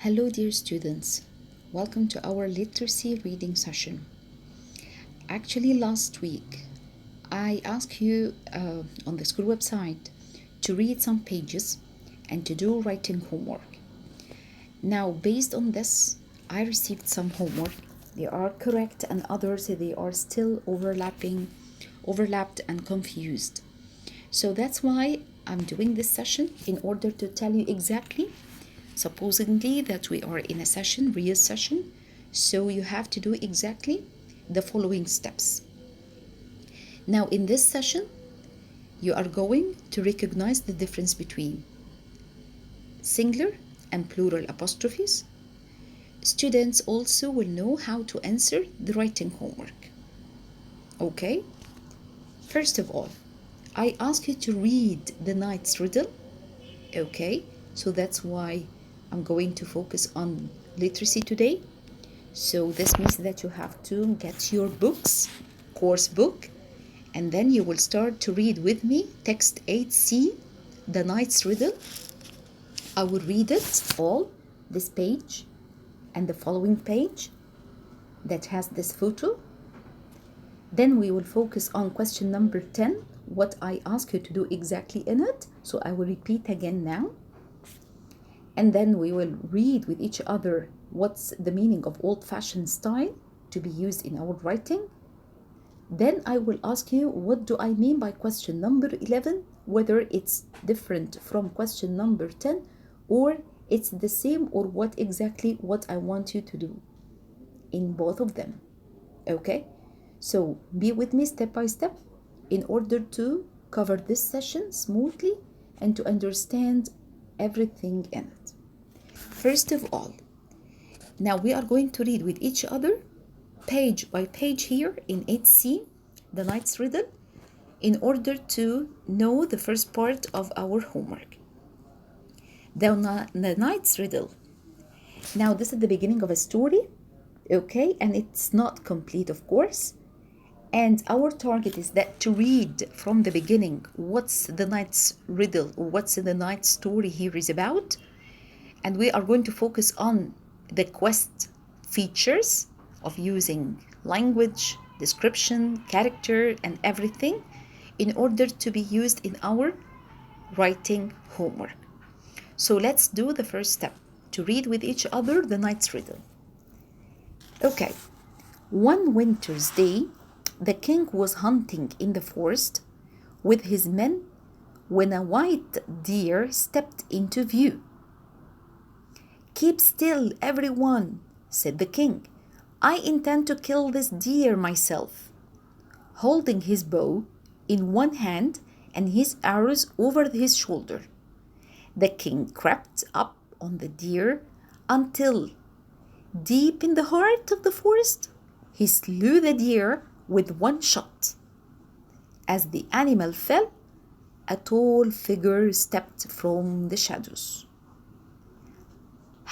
Hello, dear students. Welcome to our literacy reading session. Actually, last week I asked you on the school website to read some pages and to do writing homework. Now, based on this, I received some homework. They are correct, and others they are still overlapped, and confused. So that's why I'm doing this session in order to tell you exactly. Supposingly that we are in a session, real session, so you have to do exactly the following steps. Now in this session, you are going to recognize the difference between singular and plural apostrophes. Students also will know how to answer the writing homework. Okay? First of all, I ask you to read the night's riddle. Okay? So that's why I'm going to focus on literacy today. So this means that you have to get your books, course book, and then you will start to read with me text 8C, the night's riddle. I will read it all, this page and the following page that has this photo. Then we will focus on question number 10, what I ask you to do exactly in it. So I will repeat again now. And then we will read with each other what's the meaning of old-fashioned style to be used in our writing. Then I will ask you, what do I mean by question number 11, whether it's different from question number 10 or it's the same, or what I want you to do in both of them. Okay? So be with me step by step in order to cover this session smoothly and to understand everything in it. First of all, now we are going to read with each other page by page here in 8C, the night's riddle, in order to know the first part of our homework. The night's riddle. Now this is the beginning of a story, okay, and it's not complete, of course. And our target is that to read from the beginning what's the night's riddle or what's the night's story here is about. And we are going to focus on the quest features of using language, description, character, and everything in order to be used in our writing homework. So let's do the first step, to read with each other the night's riddle. Okay. One winter's day, the king was hunting in the forest with his men when a white deer stepped into view. "Keep still, everyone," said the king. "I intend to kill this deer myself." Holding his bow in one hand and his arrows over his shoulder, the king crept up on the deer until, deep in the heart of the forest, he slew the deer with one shot. As the animal fell, a tall figure stepped from the shadows.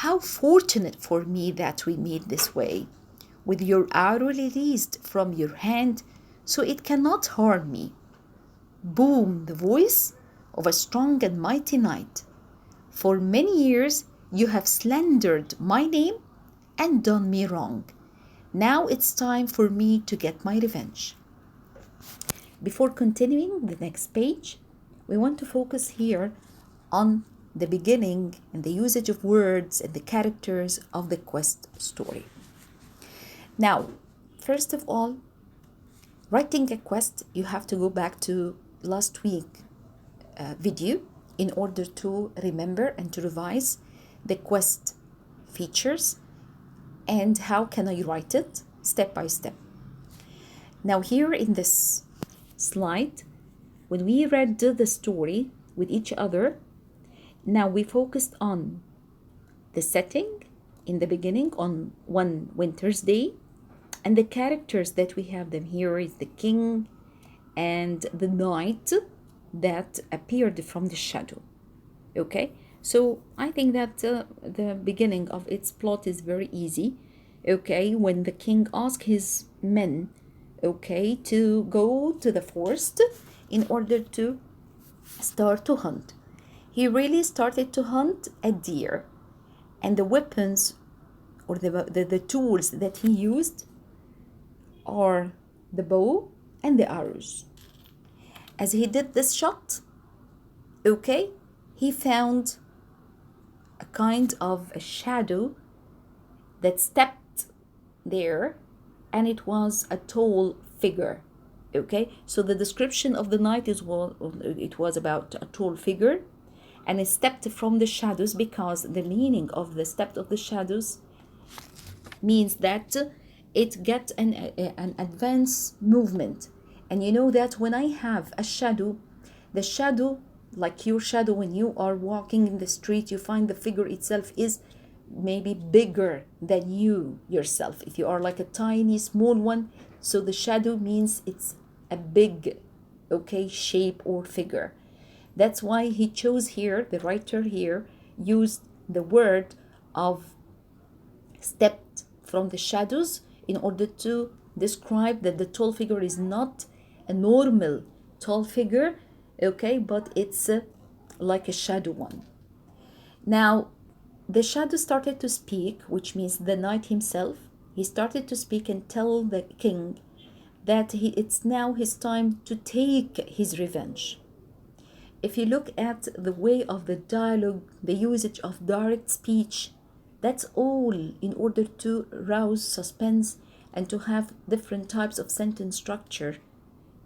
"How fortunate for me that we meet this way, with your arrow released from your hand so it cannot harm me," boomed the voice of a strong and mighty knight. "For many years you have slandered my name and done me wrong. Now it's time for me to get my revenge." Before continuing the next page, we want to focus here on the beginning and the usage of words and the characters of the quest story. Now, first of all, writing a quest, you have to go back to last week's video in order to remember and to revise the quest features and how can I write it step by step. Now here in this slide, when we read the story with each other, now we focused on the setting in the beginning on one winter's day, and the characters that we have them here is the king and the knight that appeared from the shadow. Okay, so I think that the beginning of its plot is very easy. Okay, when the king asked his men, okay, to go to the forest in order to start to hunt. He really started to hunt a deer. And the weapons or the tools that he used are the bow and the arrows. As he did this shot, okay, he found a kind of a shadow that stepped there, and it was a tall figure. Okay, so the description of the knight is, well, it was about a tall figure, and it stepped from the shadows, because the meaning of the step of the shadows means that it gets an advanced movement. And you know that when I have a shadow, the shadow, like your shadow, when you are walking in the street, you find the figure itself is maybe bigger than you yourself. If you are like a tiny small one, so the shadow means it's a big, okay, shape or figure. That's why he chose here, the writer here used the word of stepped from the shadows in order to describe that the tall figure is not a normal tall figure, okay, but it's like a shadow one. Now, the shadow started to speak, which means the knight himself. He started to speak and tell the king that it's now his time to take his revenge. If you look at the way of the dialogue, the usage of direct speech, that's all in order to rouse suspense and to have different types of sentence structure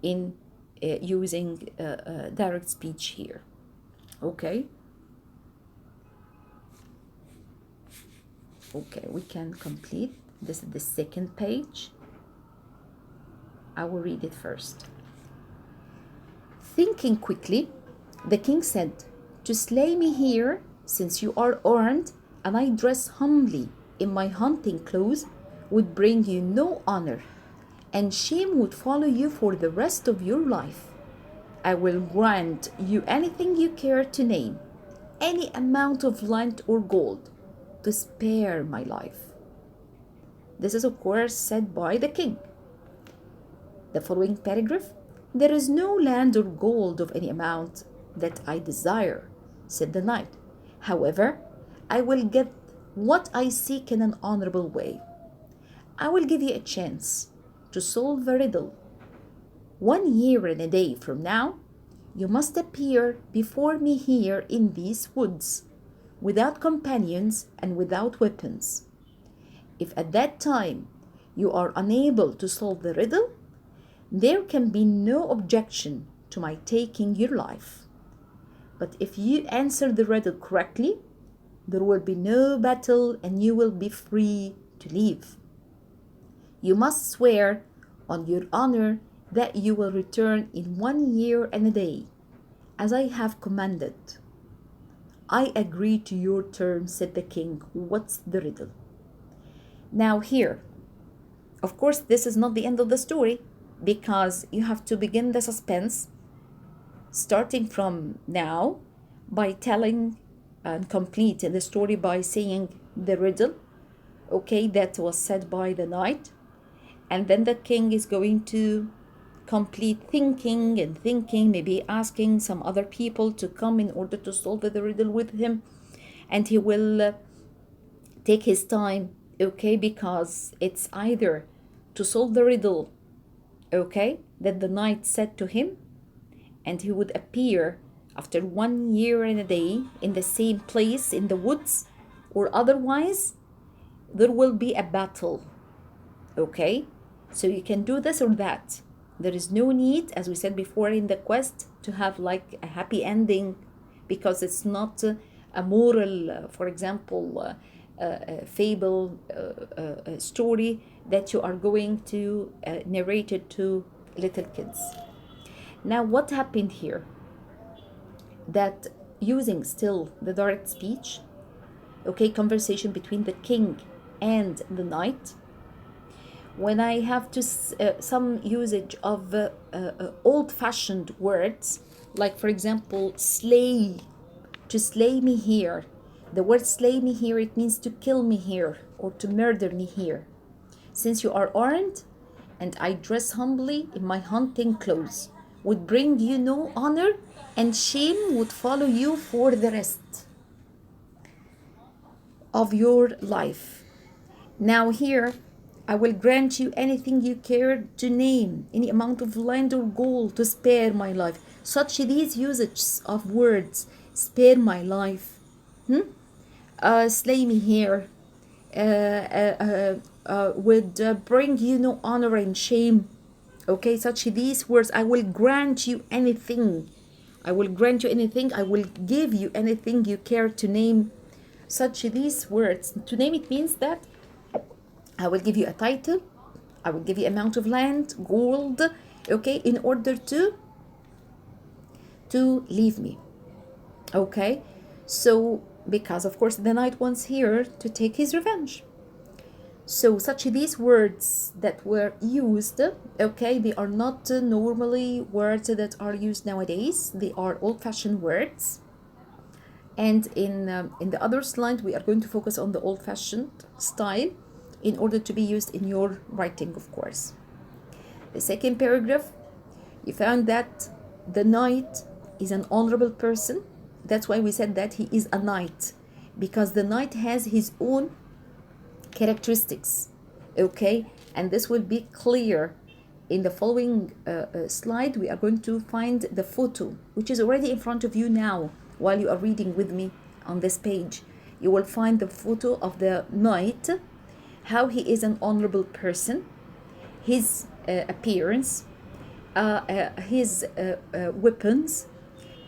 in using direct speech here. Okay? Okay, we can complete. This is the second page. I will read it first. Thinking quickly, the king said, "To slay me here, since you are armed, and I dress humbly in my hunting clothes, would bring you no honor, and shame would follow you for the rest of your life. I will grant you anything you care to name, any amount of land or gold, to spare my life." This is, of course, said by the king. The following paragraph: "There is no land or gold of any amount that I desire," said the knight. "However, I will get what I seek in an honorable way. I will give you a chance to solve the riddle. 1 year and a day from now, you must appear before me here in these woods, without companions and without weapons. If at that time you are unable to solve the riddle, there can be no objection to my taking your life. But if you answer the riddle correctly, there will be no battle and you will be free to leave. You must swear on your honor that you will return in 1 year and a day, as I have commanded." "I agree to your terms," said the king. "What's the riddle?" Now here, of course, this is not the end of the story, because you have to begin the suspense starting from now by telling and complete the story by saying the riddle, okay, that was said by the knight. And then the king is going to complete thinking and thinking, maybe asking some other people to come in order to solve the riddle with him. And he will take his time, okay, because it's either to solve the riddle, okay, that the knight said to him, and he would appear after 1 year and a day in the same place in the woods, or otherwise there will be a battle, okay? So you can do this or that. There is no need, as we said before in the quest, to have like a happy ending, because it's not a moral, for example, fable story that you are going to narrate it to little kids. Now, what happened here? That using still the direct speech, okay, conversation between the king and the knight, when I have to some usage of old-fashioned words, like for example, slay, to slay me here. The word slay me here, it means to kill me here or to murder me here. Since you are armed and I dress humbly in my hunting clothes, would bring you no honor, and shame would follow you for the rest. of your life. Now here, I will grant you anything you care to name, any amount of land or gold to spare my life. Such these usages of words, spare my life, slay me here, would bring you no honor and shame. Okay, such these words, I will grant you anything. I will grant you anything. I will give you anything you care to name. Such these words, to name it means that I will give you a title, I will give you amount of land, gold, okay, in order to leave me. Okay, so because of course the knight wants here to take his revenge. So such these words that were used, okay, they are not normally words that are used nowadays. They are old-fashioned words. And in the other slide, we are going to focus on the old-fashioned style in order to be used in your writing, of course. The second paragraph, you found that the knight is an honorable person. That's why we said that he is a knight, because the knight has his own characteristics, okay, and this will be clear in the following slide. We are going to find the photo, which is already in front of you now while you are reading with me on this page. You will find the photo of the knight, how he is an honorable person, his appearance, his weapons,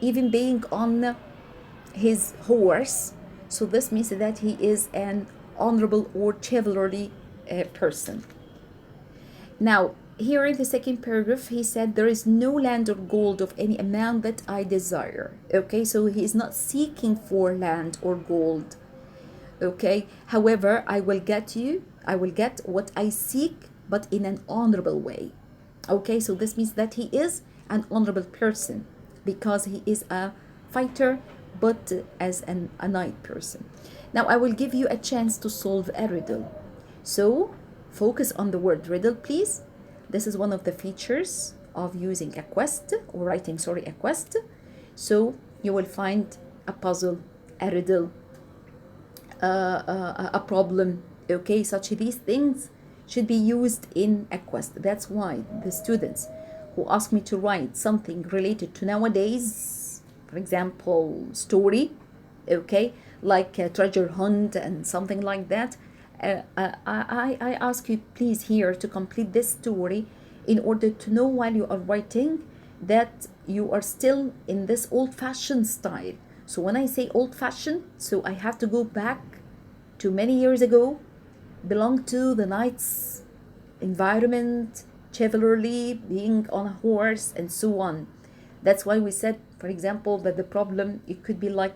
even being on his horse. So this means that he is an honorable or chivalry person. Now, here in the second paragraph, he said, there is no land or gold of any amount that I desire. Okay, so he is not seeking for land or gold. Okay, however, I will get what I seek, but in an honorable way. Okay, so this means that he is an honorable person because he is a fighter, but as a knight person. Now I will give you a chance to solve a riddle. So focus on the word riddle, please. This is one of the features of using a quest or writing, a quest. So you will find a puzzle, a riddle, a problem. Okay, such these things should be used in a quest. That's why the students who ask me to write something related to nowadays, for example, story, okay, like a treasure hunt and something like that, I ask you please here to complete this story in order to know while you are writing that you are still in this old-fashioned style. So when I say old-fashioned, so I have to go back to many years ago, belong to the knight's environment, chivalry, being on a horse, and so on. That's why we said, for example, that the problem, it could be like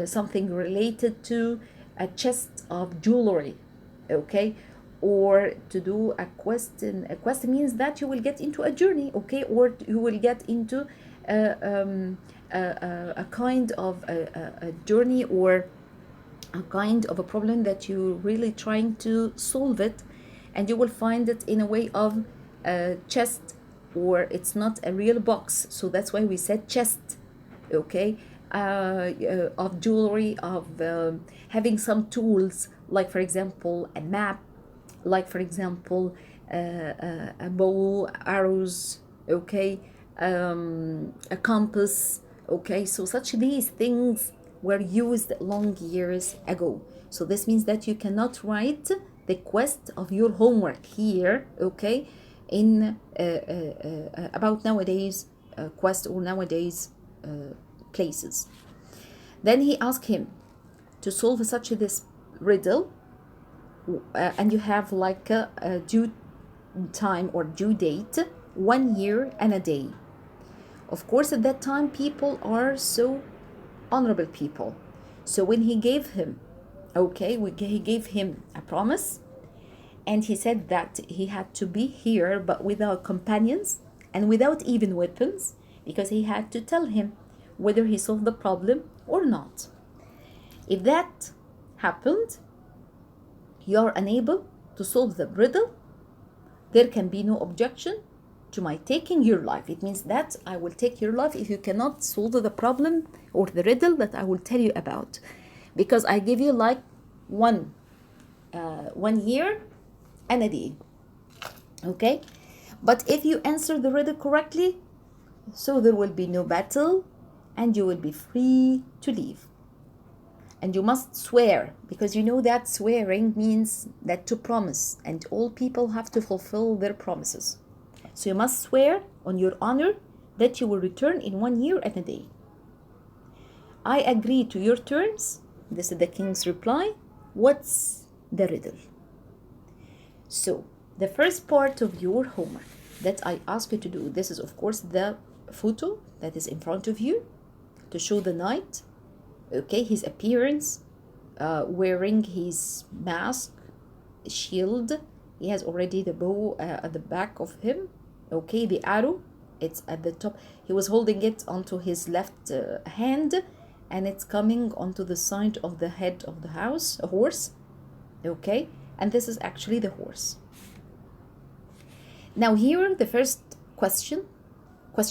something related to a chest of jewelry, okay, or to do a quest. And a quest means that you will get into a journey, okay, or you will get into a kind of a journey, or a kind of a problem that you're really trying to solve it, and you will find it in a way of a chest, or it's not a real box. So that's why we said chest, okay, of jewelry, of having some tools, like for example a map, like for example a bow, arrows, okay, a compass, okay. So such these things were used long years ago. So this means that you cannot write the quest of your homework here, okay, in about nowadays quest or nowadays places. Then he asked him to solve such this riddle, and you have like a due time or due date, 1 year and a day. Of course, at that time people are so honorable people. So when he gave him, okay, he gave him a promise, and he said that he had to be here but without companions and without even weapons, because he had to tell him whether he solved the problem or not. If that happened, you are unable to solve the riddle, there can be no objection to my taking your life. It means that I will take your life if you cannot solve the problem or the riddle that I will tell you about. because I give you like one year and a day. Okay, but if you answer the riddle correctly, so there will be no battle and you will be free to leave. And you must swear, because you know that swearing means that to promise, and all people have to fulfill their promises. So you must swear on your honor that you will return in 1 year and a day. I agree to your terms. This is the king's reply. What's the riddle? So the first part of your homework that I ask you to do, this is of course the photo that is in front of you to show the knight. Okay, his appearance, wearing his mask, shield. He has already the bow at the back of him. Okay, the arrow, it's at the top. He was holding it onto his left hand, and it's coming onto the side of the head of the house, a horse. Okay, and this is actually the horse. Now here, the first question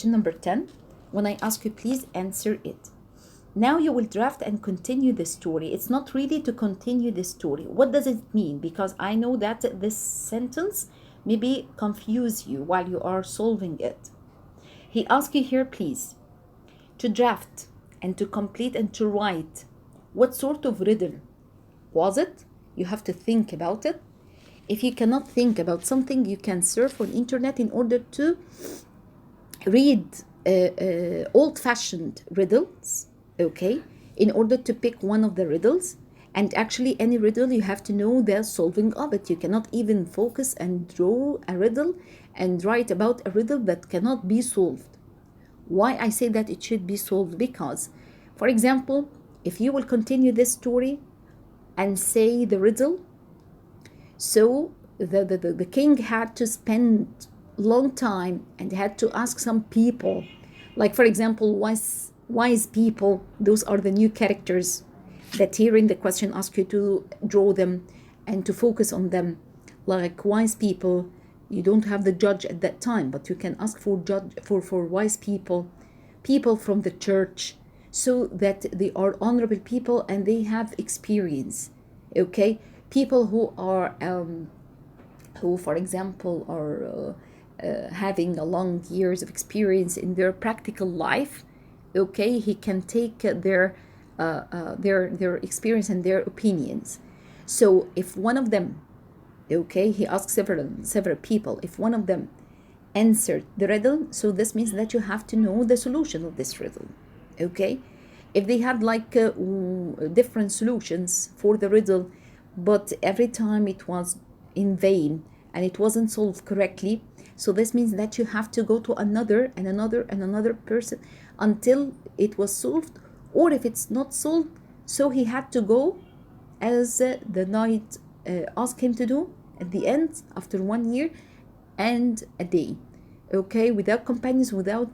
number 10. When I ask you, please answer it. Now you will draft and continue the story. It's not really to continue the story. What does it mean? Because I know that this sentence maybe confuse you while you are solving it. He asks you here, please, to draft and to complete and to write. What sort of riddle was it? You have to think about it. If you cannot think about something, you can surf on internet in order to read old-fashioned riddles. Okay, in order to pick one of the riddles. And actually any riddle, you have to know the solving of it. You cannot even focus and draw a riddle and write about a riddle that cannot be solved. Why I say that it should be solved? Because, for example, if you will continue this story and say the riddle, so the king had to spend long time and had to ask some people, like for example wise people. Those are the new characters that here in the question ask you to draw them and to focus on them. Like wise people, you don't have the judge at that time, but you can ask for wise people from the church, so that they are honorable people and they have experience. Okay, people who are who for example are having a long years of experience in their practical life. Okay, he can take their experience and their opinions. So if one of them, okay, he asks several people, if one of them answered the riddle, so this means that you have to know the solution of this riddle. Okay, if they had like different solutions for the riddle, but every time it was in vain and it wasn't solved correctly, so this means that you have to go to another and another person until it was solved. Or if it's not solved, so he had to go as the knight asked him to do at the end, after 1 year and a day. Okay, without companions, without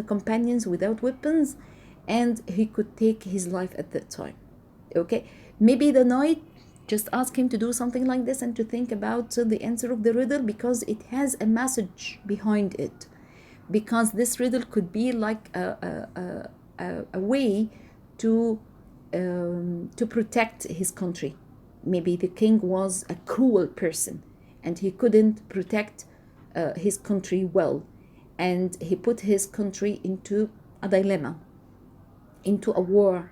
companions, without weapons, and he could take his life at that time. Okay, maybe the knight just ask him to do something like this and to think about the answer of the riddle, because it has a message behind it. Because this riddle could be like a way to protect his country. Maybe the king was a cruel person and he couldn't protect his country well, and he put his country into a dilemma, into a war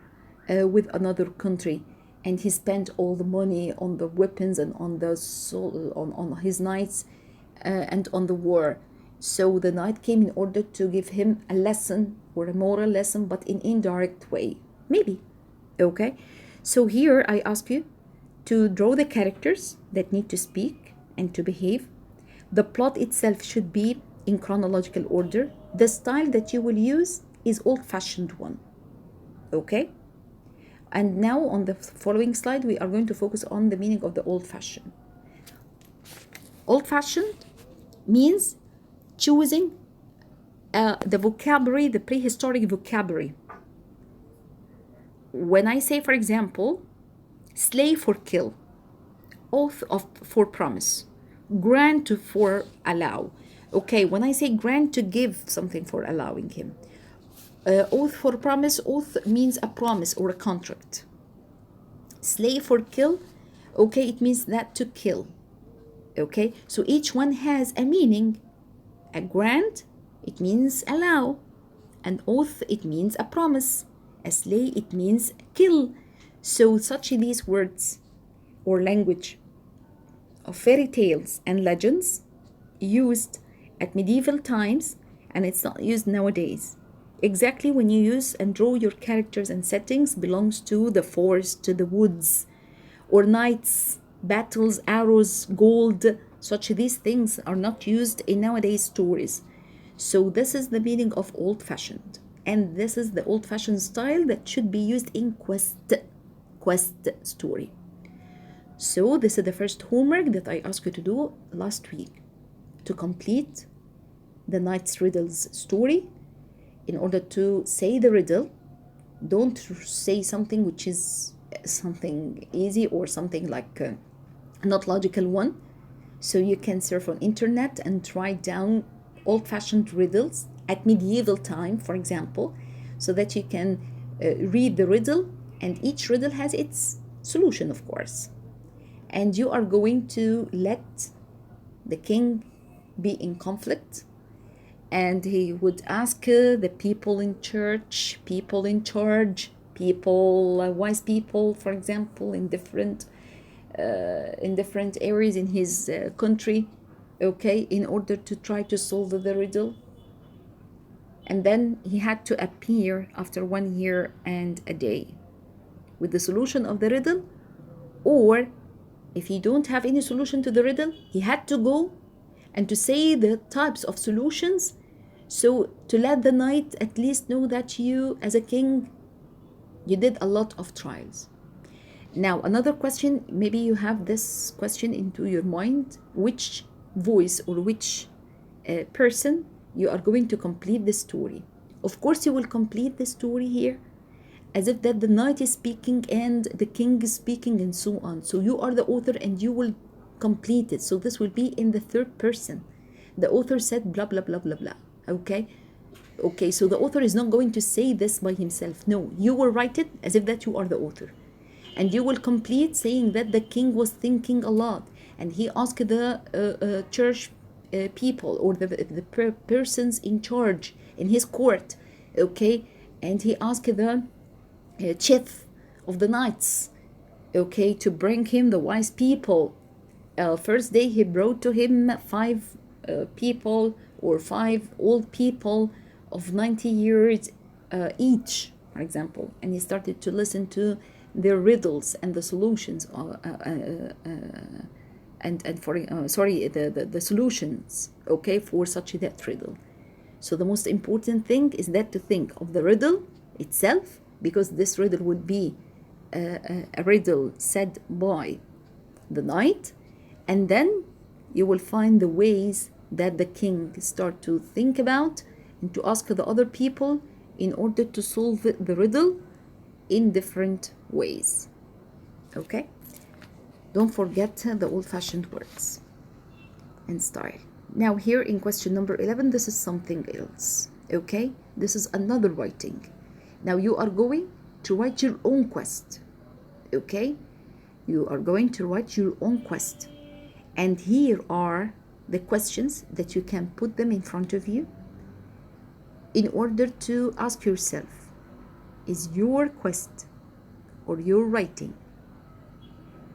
with another country, and he spent all the money on the weapons and on on his knights and on the war. So the knight came in order to give him a lesson, or a moral lesson, but in indirect way, maybe. Okay, so here I ask you to draw the characters that need to speak and to behave. The plot itself should be in chronological order. The style that you will use is old-fashioned one. Okay, and now on the following slide we are going to focus on the meaning of the old-fashioned. Old-fashioned means choosing the vocabulary, the prehistoric vocabulary. When I say, for example, slay for kill, oath for promise, grant for allow. Okay, when I say grant to give something for allowing him, oath for promise, oath means a promise or a contract. Slay for kill, okay, it means that to kill. Okay, so each one has a meaning. A grant, it means allow. An oath, it means a promise. A slay, it means kill. So such these words or language of fairy tales and legends used at medieval times, and it's not used nowadays. Exactly when you use and draw your characters and settings belongs to the forest, to the woods, or knights, battles, arrows, gold. Such these things are not used in nowadays stories. So this is the meaning of old-fashioned, and this is the old-fashioned style that should be used in quest story. So this is the first homework that I asked you to do last week, to complete the Knight's Riddles story. In order to say the riddle, don't say something which is something easy or something like not logical one. So you can surf on internet and write down old-fashioned riddles at medieval time, for example, so that you can read the riddle, and each riddle has its solution, of course. And you are going to let the king be in conflict, and he would ask the people in church, people in charge, people, wise people, for example, in different areas in his country, okay, in order to try to solve the riddle. And then he had to appear after 1 year and a day with the solution of the riddle, or if he don't have any solution to the riddle, he had to go and to say the types of solutions, so to let the knight at least know that you, as a king, you did a lot of trials. Now, another question, maybe you have this question into your mind, which voice or which person you are going to complete the story. Of course, you will complete the story here as if that the knight is speaking and the king is speaking and so on. So you are the author and you will complete it. So this will be in the third person. The author said blah, blah, blah, blah, blah. Okay? Okay, so the author is not going to say this by himself. No, you will write it as if that you are the author. And you will complete saying that the king was thinking a lot. And he asked the church people or the persons in charge in his court. Okay? And he asked the chief of the knights, okay, to bring him the wise people. First day he brought to him 5 people or 5 old people of 90 years each, for example, and he started to listen to their riddles and the solutions the solutions, okay, for such that riddle. So the most important thing is that to think of the riddle itself, because this riddle would be a riddle said by the knight, and then you will find the ways that the king start to think about and to ask the other people in order to solve the riddle in different ways. Okay? Don't forget the old-fashioned words and style. Now here in question number 11, this is something else. Okay? This is another writing. Now you are going to write your own quest. Okay? You are going to write your own quest. And here are the questions that you can put them in front of you in order to ask yourself, is your quest or your writing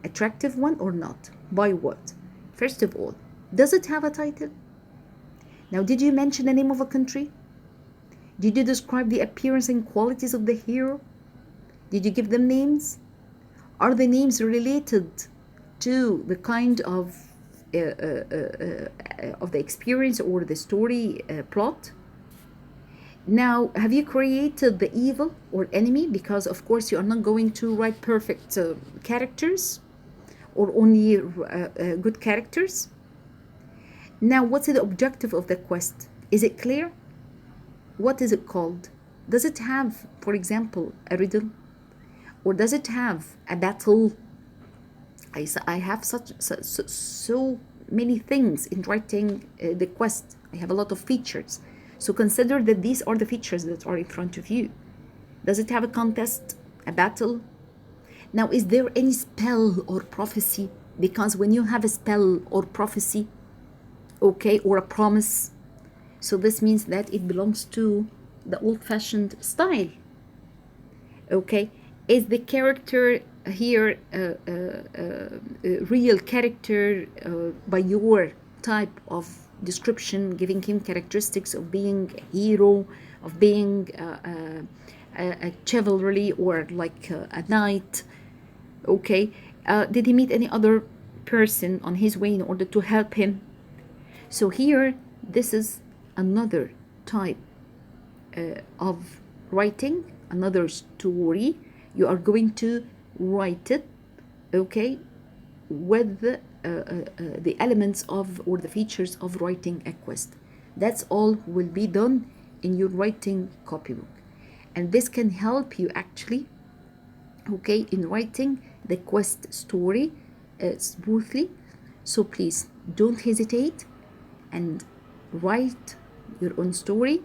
attractive one or not? By what? First of all, does it have a title? Now, did you mention the name of a country? Did you describe the appearance and qualities of the hero? Did you give them names? Are the names related to the kind of the experience or the story plot? Now, have you created the evil or enemy? Because of course you are not going to write perfect characters or only good characters. Now, what's the objective of the quest? Is it clear? What is it called? Does it have, for example, a riddle? Or does it have a battle? I have so many things in writing the quest. I have a lot of features. So consider that these are the features that are in front of you. Does it have a contest, a battle? Now, is there any spell or prophecy? Because when you have a spell or prophecy, okay, or a promise, so this means that it belongs to the old-fashioned style. Okay, is the character here real character by your type of description, giving him characteristics of being a hero, of being a chivalry, or like a knight? Okay, did he meet any other person on his way in order to help him? So here, this is another type of writing, another story. You are going to write it, okay, with the elements of, or the features of, writing a quest. That's all will be done in your writing copybook, and this can help you actually, okay, in writing the quest story smoothly. So please don't hesitate and write your own story.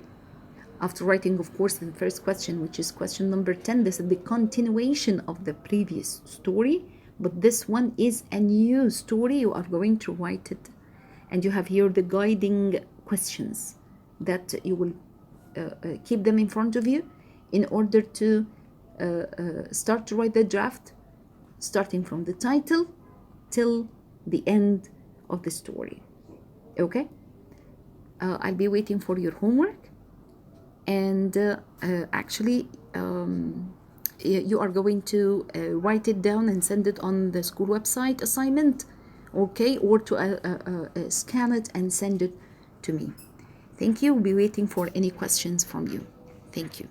After writing, of course, the first question, which is question number 10, this is the continuation of the previous story, but this one is a new story. You are going to write it, and you have here the guiding questions that you will keep them in front of you in order to start to write the draft, starting from the title till the end of the story. Okay, I'll be waiting for your homework, and actually you are going to write it down and send it on the school website assignment, okay, or to scan it and send it to me. Thank you. We'll be waiting for any questions from you. Thank you.